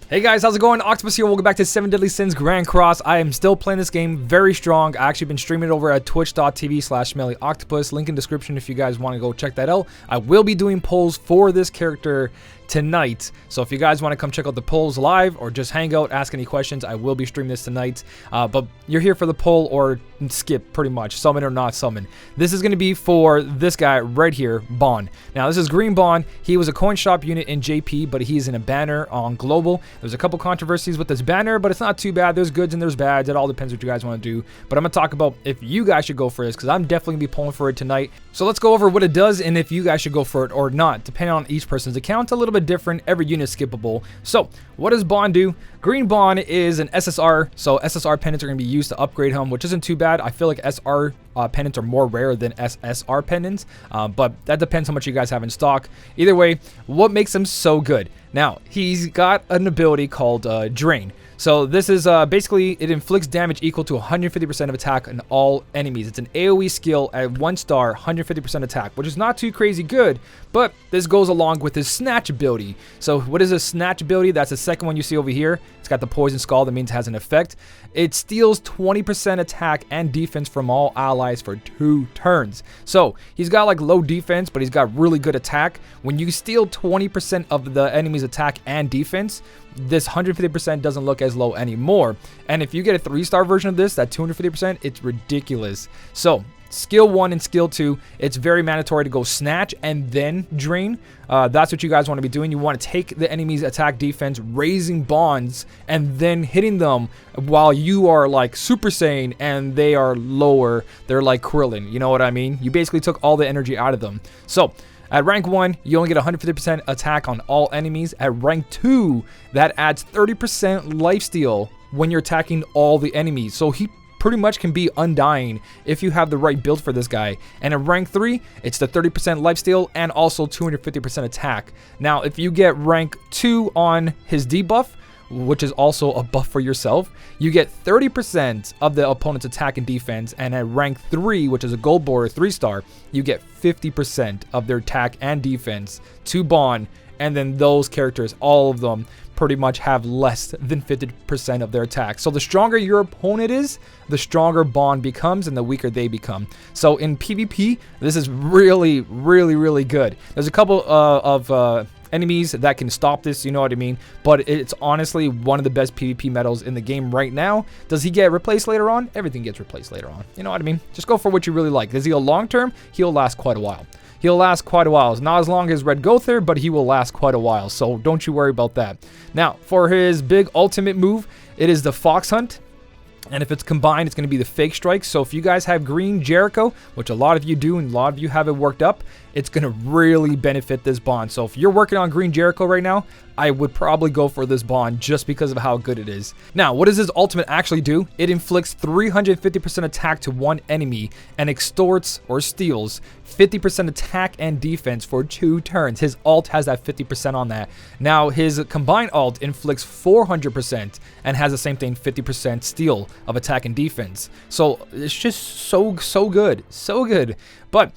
Hey guys, how's it going? Octopus here. Welcome back to 7 Deadly Sins Grand Cross. I am still playing this game very strong. I actually been streaming it over at twitch.tv/smellyoctopus. Link in description if you guys want to go check that out. I will be doing polls for this character tonight, so if you guys want to come check out the polls live or just hang out, ask any questions, I will be streaming this tonight. But you're here for the poll or skip, pretty much, summon or not summon. This is going to be for this guy right here, Bond. Now this is Green Bond. He was a coin shop unit in JP, but he's in a banner on Global. There's a couple controversies with this banner, but it's not too bad. There's goods and there's bads. It all depends what you guys want to do. But I'm going to talk about if you guys should go for this, because I'm definitely going to be pulling for it tonight. So let's go over what it does and if you guys should go for it or not, depending on each person's account. A little bit different. Every unit skippable. So what does Bond do? Green Bond is an SSR, so SSR pendants are going to be used to upgrade him, which isn't too bad. I feel like SR pendants are more rare than SSR pendants, but that depends how much you guys have in stock. Either way, what makes him so good? Now, he's got an ability called Drain. So this is basically, it inflicts damage equal to 150% of attack on all enemies. It's an AoE skill at 1 star, 150% attack, which is not too crazy good, but this goes along with his Snatch ability. So what is a Snatch ability? That's the second one you see over here. It's got the Poison Skull, that means it has an effect. It steals 20% attack and defense from all allies for 2 turns. So he's got like low defense, but he's got really good attack. When you steal 20% of the enemy's attack and defense, this 150% doesn't look as low anymore. And if you get a 3-star version of this, that 250%, it's ridiculous. So skill 1 and skill 2, it's very mandatory to go Snatch and then Drain. That's what you guys want to be doing. You want to take the enemy's attack, defense, raising bonds, and then hitting them while you are like Super Saiyan and they are lower. They're like Krillin, you know what I mean? You basically took all the energy out of them. So at rank 1, you only get 150% attack on all enemies. At rank 2, that adds 30% lifesteal when you're attacking all the enemies. So he pretty much can be undying if you have the right build for this guy. And at rank 3, it's the 30% lifesteal and also 250% attack. Now, if you get rank 2 on his debuff, which is also a buff for yourself, you get 30% of the opponent's attack and defense, and at rank 3, which is a gold border 3-star, you get 50% of their attack and defense to Bond, and then those characters, all of them, pretty much have less than 50% of their attack. So the stronger your opponent is, the stronger Bond becomes and the weaker they become. So in PvP, this is really, really, really good. There's a couple of enemies that can stop this, you know what I mean, but it's honestly one of the best PvP medals in the game right now. Does he get replaced later on? Everything gets replaced later on, you know what I mean? Just go for what you really like. Is he a long term? He'll last quite a while. He'll last quite a while. It's not as long as Red Gother, but he will last quite a while, so don't you worry about that. Now, for his big ultimate move, it is the Fox Hunt. And if it's combined, it's going to be the Fake Strike. So if you guys have Green Jericho, which a lot of you do and a lot of you have it worked up, it's going to really benefit this Bond. So if you're working on Green Jericho right now, I would probably go for this Bond just because of how good it is. Now, what does his ultimate actually do? It inflicts 350% attack to one enemy and extorts or steals 50% attack and defense for 2 turns. His ult has that 50% on that. Now, his combined ult inflicts 400% and has the same thing, 50% steal of attack and defense. So it's just so good, so good. But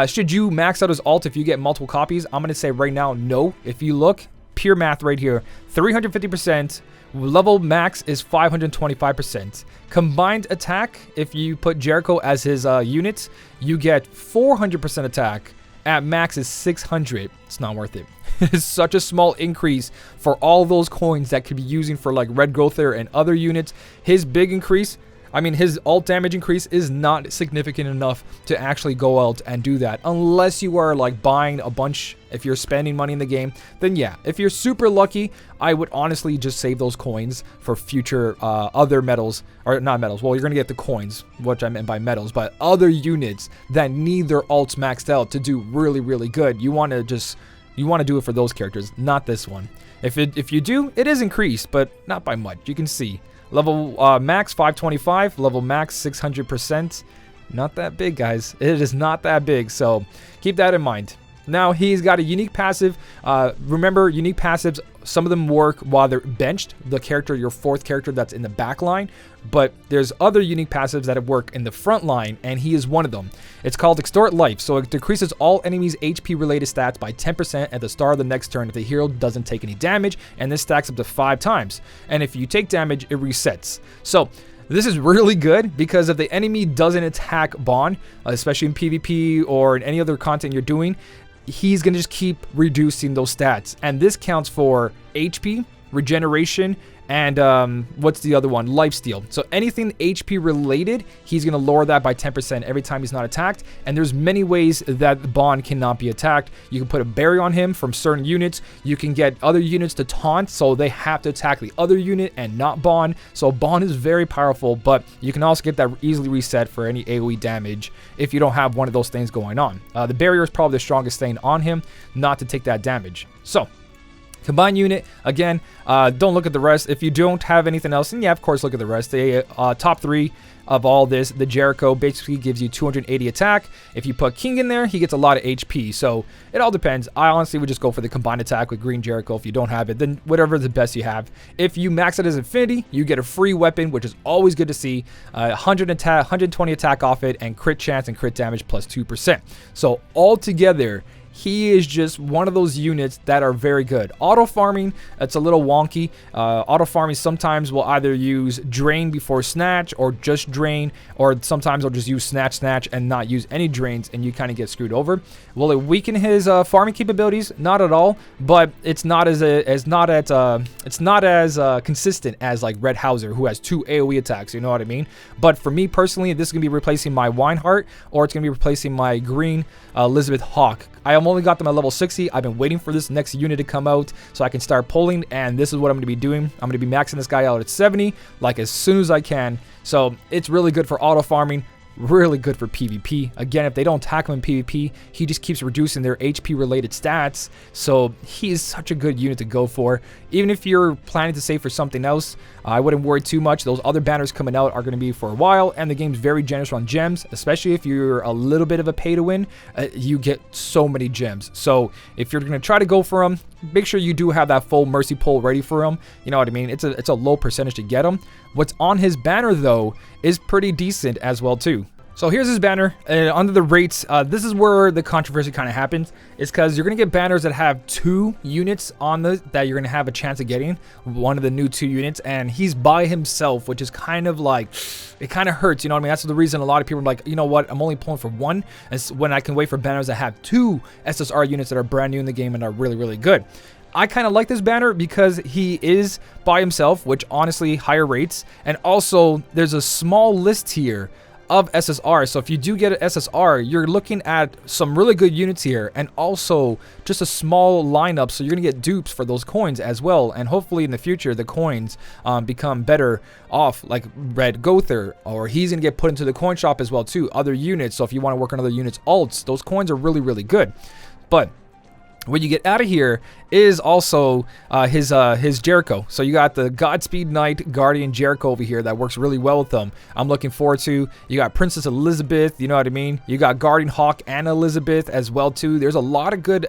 should you max out his ult if you get multiple copies? I'm going to say right now, no. If you look, pure math right here, 350%, level max is 525%. Combined attack, if you put Jericho as his unit, you get 400% attack. At max is 600. It's not worth it. It's such a small increase for all those coins that could be using for like Red Gother and other units. His big increase, I mean, his ult damage increase is not significant enough to actually go out and do that. Unless you are like buying a bunch, if you're spending money in the game, then yeah. If you're super lucky, I would honestly just save those coins for future other medals, or not medals. Well, you're going to get the coins, which I meant by medals, but other units that need their ults maxed out to do really, really good. You want to do it for those characters, not this one. If you do, it is increased, but not by much. You can see. Level max 525, level max 600%. Not that big, guys. It is not that big, so keep that in mind. Now, he's got a unique passive. Remember, unique passives, some of them work while they're benched, the character, your fourth character that's in the back line, but there's other unique passives that work in the front line, and he is one of them. It's called Extort Life, so it decreases all enemies' HP-related stats by 10% at the start of the next turn if the hero doesn't take any damage, and this stacks up to 5 times. And if you take damage, it resets. So, this is really good because if the enemy doesn't attack Bond, especially in PvP or in any other content you're doing, he's going to just keep reducing those stats. And this counts for HP, regeneration, and what's the other one? Lifesteal. So anything HP related, he's going to lower that by 10% every time he's not attacked. And there's many ways that Bond cannot be attacked. You can put a barrier on him from certain units. You can get other units to taunt, so they have to attack the other unit and not Bond. So Bond is very powerful, but you can also get that easily reset for any AoE damage if you don't have one of those things going on. The barrier is probably the strongest thing on him, not to take that damage. So, combined unit, again, don't look at the rest. If you don't have anything else, then yeah, of course, look at the rest. The top 3 of all this, the Jericho basically gives you 280 attack. If you put King in there, he gets a lot of HP. So it all depends. I honestly would just go for the combined attack with Green Jericho. If you don't have it, then whatever the best you have. If you max it as Infinity, you get a free weapon, which is always good to see. 100 attack, 120 attack off it, and crit chance and crit damage plus 2%. So altogether, he is just one of those units that are very good. Auto farming, it's a little wonky. Auto farming sometimes will either use drain before snatch or just drain, or sometimes they'll just use snatch and not use any drains, and you kind of get screwed over. Will it weaken his farming capabilities? Not at all, but it's not as consistent as like Red Hauser, who has 2 AoE attacks. You know what I mean? But for me personally, this is gonna be replacing my Wineheart, or it's gonna be replacing my Green Elizabeth Hawk. I only got them at level 60. I've been waiting for this next unit to come out so I can start pulling, and this is what I'm going to be doing. I'm going to be maxing this guy out at 70, like as soon as I can. So it's really good for auto farming, really good for PvP. Again, if they don't attack him in PvP, he just keeps reducing their HP related stats. So he is such a good unit to go for. Even if you're planning to save for something else, I wouldn't worry too much. Those other banners coming out are going to be for a while, and the game's very generous on gems, especially if you're a little bit of a pay to win. You get so many gems. So if you're going to try to go for them, make sure you do have that full mercy pull ready for him. You know what I mean? It's a low percentage to get him. What's on his banner though is pretty decent as well too. So here's his banner, and under the rates, this is where the controversy kind of happens, is because you're going to get banners that have 2 units on that you're going to have a chance of getting, one of the new 2 units, and he's by himself, which is kind of like, it kind of hurts, you know what I mean? That's the reason a lot of people are like, you know what, I'm only pulling for 1, and when I can wait for banners that have 2 SSR units that are brand new in the game and are really, really good. I kind of like this banner because he is by himself, which honestly, higher rates, and also there's a small list here of SSR. So if you do get an SSR, you're looking at some really good units here, and also just a small lineup, so you're gonna get dupes for those coins as well, and hopefully in the future the coins become better off, like Red Gother, or he's gonna get put into the coin shop as well too, other units. So if you want to work on other units alts, those coins are really, really good. But what you get out of here is also his Jericho. So you got the Godspeed Knight Guardian Jericho over here that works really well with them. I'm looking forward to. You got Princess Elizabeth, you know what I mean? You got Guardian Hawk and Elizabeth as well too. There's a lot of good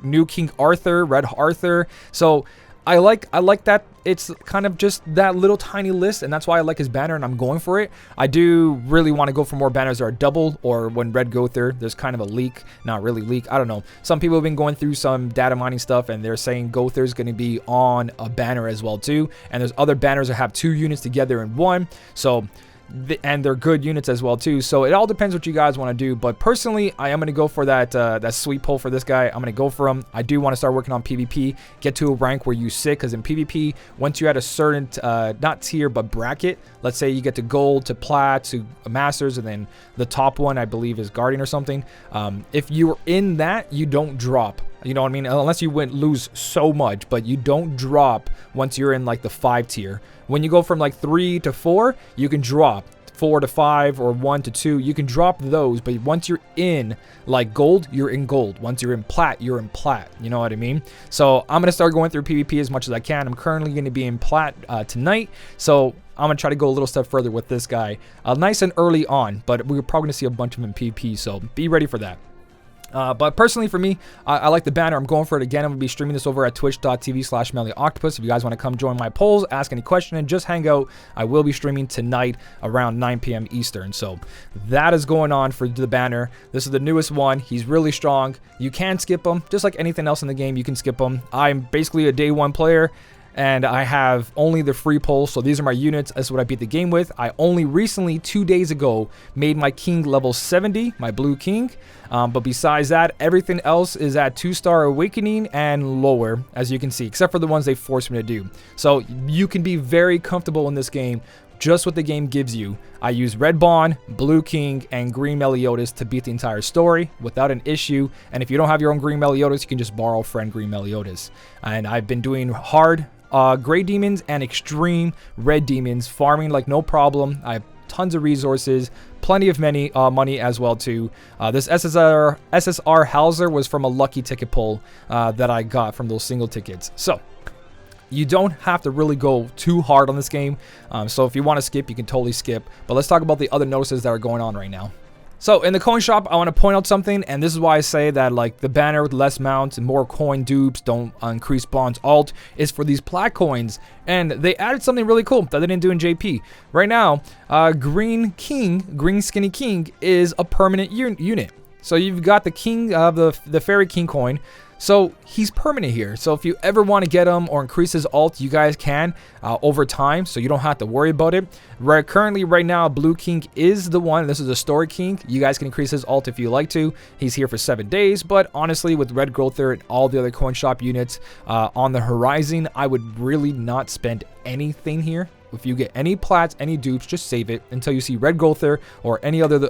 new King Arthur, Red Arthur. So I like that it's kind of just that little tiny list, and that's why I like his banner and I'm going for it. I do really want to go for more banners that are double, or when Red Gother, there's kind of a leak, not really leak, I don't know. Some people have been going through some data mining stuff and they're saying Gother is going to be on a banner as well too, and there's other banners that have 2 units together in one. So and they're good units as well too. So it all depends what you guys want to do, but personally I am going to go for that that sweet pull for this guy. I'm going to go for him. I do want to start working on PvP, get to a rank where you sit, because in PvP, once you're at a certain not tier but bracket, let's say you get to gold, to plat, to masters, and then the top one I believe is guardian or something, if you're in that, you don't drop. You know what I mean? Unless you lose so much, but you don't drop once you're in like the 5 tier. When you go from like 3 to 4, you can drop. 4 to 5 or 1 to 2, you can drop those, but once you're in like gold, you're in gold. Once you're in plat, you're in plat. You know what I mean? So I'm gonna start going through PvP as much as I can. I'm currently gonna be in plat tonight, so I'm gonna try to go a little step further with this guy, nice and early on. But we're probably gonna see a bunch of him in PvP, so be ready for that. But personally for me, I like the banner. I'm going for it again. I'm going to be streaming this over at twitch.tv/SmellyOctopus. If you guys want to come join my polls, ask any question, and just hang out, I will be streaming tonight around 9 p.m. Eastern. So that is going on for the banner. This is the newest one. He's really strong. You can skip him. Just like anything else in the game, you can skip him. I'm basically a day one player, and I have only the free pulls, so these are my units. That's what I beat the game with. I only recently, 2 days ago, made my king level 70, my blue king. But besides that, everything else is at 2-star awakening and lower, as you can see, except for the ones they forced me to do. So you can be very comfortable in this game, just what the game gives you. I use red Bond, blue king, and green Meliodas to beat the entire story without an issue. And if you don't have your own green Meliodas, you can just borrow friend green Meliodas. And I've been doing hard gray demons and extreme red demons, farming like no problem. I have tons of resources, plenty of money as well too. This SSR Hauser was from a lucky ticket pull that I got from those single tickets. So you don't have to really go too hard on this game. So if you want to skip, you can totally skip. But let's talk about the other notices that are going on right now. So in the coin shop, I want to point out something, and this is why I say that like the banner with less mounts and more coin dupes, don't increase bonds alt, is for these plat coins. And they added something really cool that they didn't do in JP. Right now, green skinny king is a permanent unit. So you've got the king of the fairy king coin. So he's permanent here. So if you ever want to get him or increase his ult, you guys can over time. So you don't have to worry about it. Currently, right now, blue king is the one. This is a story king. You guys can increase his ult if you like to. He's here for 7 days. But honestly, with red growther and all the other coin shop units on the horizon, I would really not spend anything here. If you get any plats, any dupes, just save it until you see red growther or any other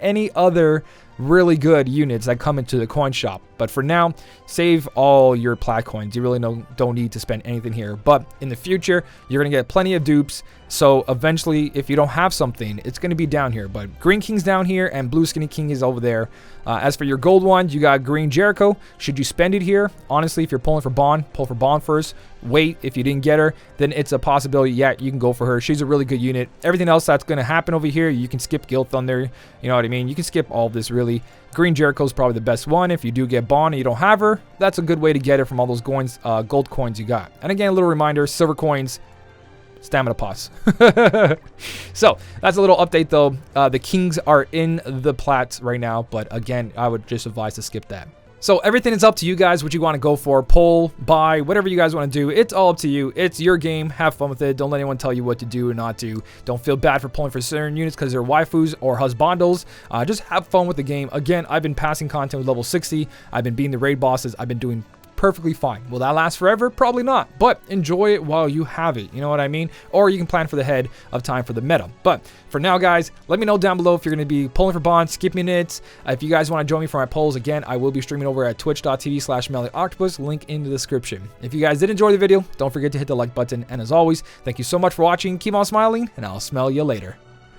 any other really good units that come into the coin shop. But for now, save all your plat coins. You really don't need to spend anything here. But in the future, you're going to get plenty of dupes. So eventually, if you don't have something, it's going to be down here. But green king's down here and blue skinny king is over there. As for your gold one, you got green Jericho. Should you spend it here? Honestly, if you're pulling for Bond, pull for Bond first. Wait, if you didn't get her, then it's a possibility. Yeah, you can go for her. She's a really good unit. Everything else that's going to happen over here, you can skip Guild Thunder. You know what I mean? You can skip all of this, really. Green Jericho is probably the best one. If you do get Bond and you don't have her, that's a good way to get it from all those coins, gold coins you got. And again, a little reminder, silver coins, stamina pots. So that's a little update though. The kings are in the plats right now, but again, I would just advise to skip that. So everything is up to you guys, what you want to go for, pull, buy, whatever you guys want to do. It's all up to you. It's your game. Have fun with it. Don't let anyone tell you what to do or not do. Don't feel bad for pulling for certain units because they're waifus or husbandos. Just have fun with the game. Again, I've been passing content with level 60. I've been beating the raid bosses. I've been doing perfectly fine. Will that last forever? Probably not, but enjoy it while you have it. You know what I mean? Or you can plan for the head of time for the meta. But for now, guys, let me know down below if you're going to be pulling for bonds, skipping it. If you guys want to join me for my polls, again, I will be streaming over at twitch.tv/SmellyOctopus, link in the description. If you guys did enjoy the video, don't forget to hit the like button. And as always, thank you so much for watching. Keep on smiling, and I'll smell you later.